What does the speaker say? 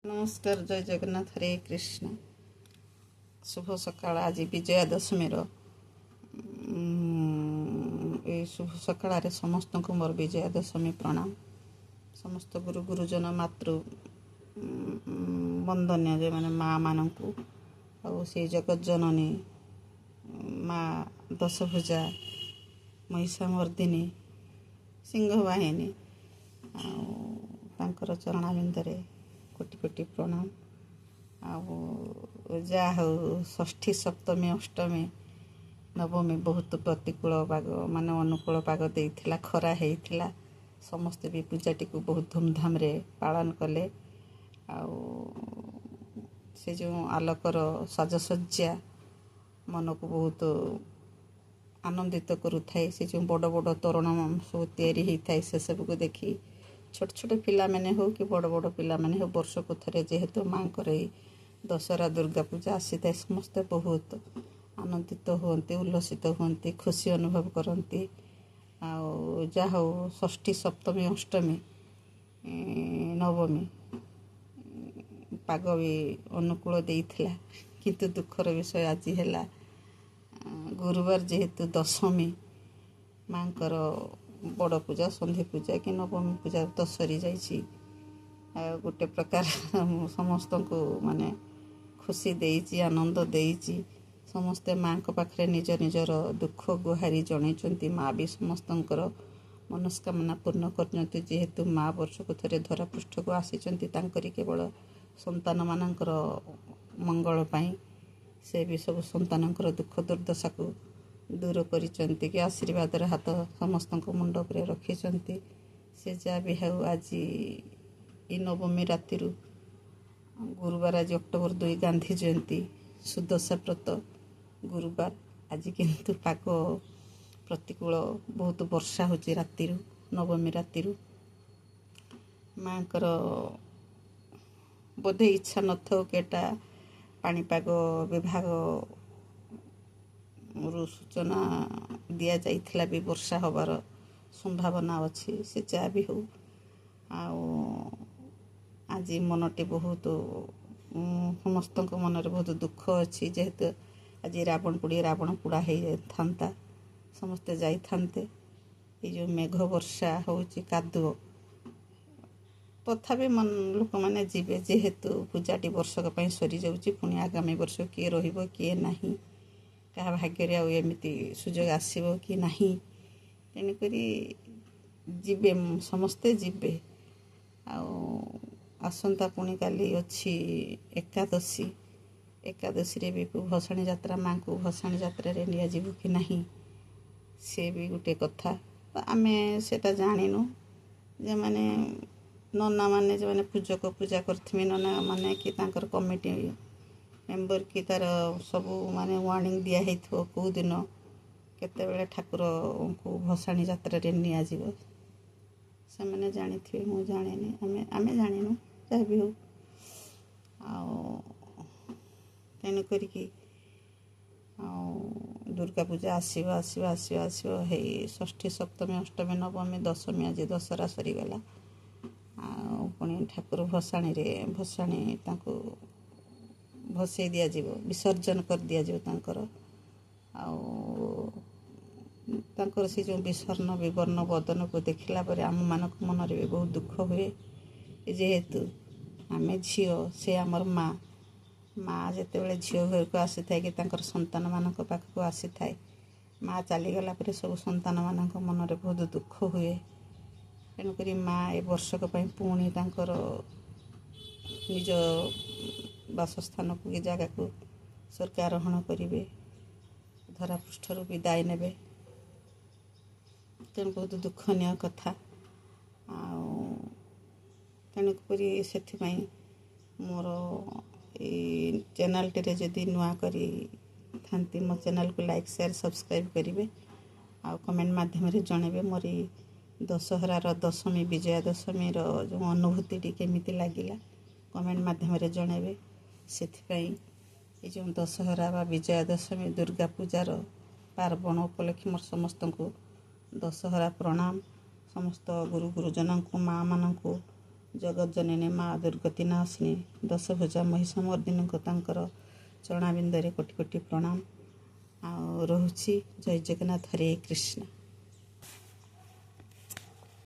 नमस्कार जय जगन्नाथ हरे कृष्ण शुभ सकाळ आज विजया दशमी शुभ सकाळ समस्त को मोर विजया दशमी प्रणाम समस्त गुरु गुरुजन मातृ वंदन्य जो मैंने माँ मान को से जगत जननी माँ दशभुजा महिषामर्दिनी सिंहवाहिनी आर चरणाबिंदे कोटि कोटि प्रणाम आ षष्ठी सप्तमी अष्टमी नवमी बहुत प्रतिकूल पाग माने अनुकूल पाग देइथिला खरा हेइथिला समस्ते भी पूजाटी को बहुत धूमधाम रे पालन कले से जो आलोकर साजसज्जा मन को बहुत आनंदित करुଥାଏ से जो बड़ बड़ तोरण सब तैयारी होता है से सब को देखी छोट छोट पिला मैंने हो कि बड़ बड़ पिला मैंने हो वर्ष को थरे जेहेतु माँ को दशहरा दुर्गा पूजा आसी था समस्ते बहुत आनंदित हुंती उल्लसित हुंती खुशी अनुभव करती हो षष्ठी सप्तमी अष्टमी नवमी पाग भी अनुकूल देइथिला किंतु दुखर विषय आज है गुरुवार जेहेतु दशमी माँ बड़ पूजा संधि पूजा कि नवमी पूजा तो सरी जाइए गोटे प्रकार समस्त को माने खुशी देइची आनंद देइची समस्ते माँ को पाखरे निज निजर दुख गुहारी जन माँ भी समस्त मनस्कामना पूर्ण कर जेहेतु माँ वर्ष को थे धरा पृष्ठ को आसी केवल संतान मानकर मंगल पाई से भी सब संतानकर दुख दुर्दशा को दूर करिचंती कि आशीर्वाद हाथ समस्त मुंड पर रखिंट से जहाँ भी है आज नवमी राति गुरुवार आज अक्टोबर 2 गांधी जयंती सुदशा व्रत गुरुवार आज किंतु पाग प्रतिकूल बहुत वर्षा होची राति नवमी राति माँ बोधे इच्छा नथो केटा पाणीपाग विभाग सूचना दि जाइथिला भी वर्षा हबार संभावना अच्छी से जहाँ भी हो आज मनटी बहुत समस्त मन बहुत दुख अच्छी जेहेतु आज रावण पोड़ा हो था समस्ते जाते ये जो मेघ वर्षा होची कादुओ तथापि मन लोक मैंने जीवे जेहेतु पूजाटी वर्षक सरी जाऊँगी पुणी आगामी वर्ष किए रहिबो किए नहीं क्या भाग्य आमती सुजोग आसब कि नहीं तेणुक जीवे समस्ते जीवे आसंता पुणी काली अच्छी एकादशी एकादशी रे भी भसाणी यात्रा माँ को भसाणी यात्रा रे निया जीवु कि नहीं से भी गोटे कथा आमे सेटा जानिनु जे माने नना माने जो माने पूजक पूजा करथिबे नना माने कि तांकर कमिटी मेम्बर कि तार सब माने वार्निंग दिया है कौ दिन केते ठाकुर को भसाणी यात्रा रे निया जीव से मैंने जानी थे मु जाने आमे जानिनु जहाँ भी हो तेणु करिकी दुर्गा पूजा आसब आसब आसब आसब है षष्ठी सप्तमी अष्टमी नवमी दशमी आज दशहरा सरीगला पुणी ठाकुर भसाणी भसई दिया जीव विसर्जन कर दिया जीव तांकर से जो विसर्ण विवर्ण बदन को देखला पर आम मान मन भी बहुत दुख हुए जेहेतु आम झील से आमर माँ माँ जिते झील घर को आसी था कि संतान मान पाखक आसी था माँ चलीगला सब संतान मान मन में बहुत दुख हुए तेणुक माँ ए वर्षक पुणी तांकर निज बासस्थान को कि जगह को स्वर्गारोहण करेंगे धरापृष्ठर विदाय ने तेणु बहुत दुखनीय कथा तेणुक से मोर चैनल टे जदि नुआ करी थांती मो चैनल को लाइक शेयर सब्सक्राइब करेंगे आ कमेंट माध्यम जनइबे मोर दशहरार दशमी विजया दशमी जो अनुभूति केमिति लागिला कमेंट माध्यम जनइबे से जो दशहरा बा विजया दशमी दुर्गा पूजार पार्वण उपलक्षे मोर समस्त को दशहरा प्रणाम समस्त गुरु गुरुजन को माँ मान को ଜଗଜ୍ଜନନୀ ମା ଦୁର୍ଗତି ନାଶିନୀ ଦଶଭୁଜା ମହିଷମର୍ଦ୍ଦିନୀଙ୍କୁ ତାଙ୍କର ଚରଣାବିନ୍ଦରେ କୋଟି କୋଟି ପ୍ରଣାମ। ଆଉ ରହୁଛି। ଜୟ ଜଗନ୍ନାଥ, ହରେ କୃଷ୍ଣ।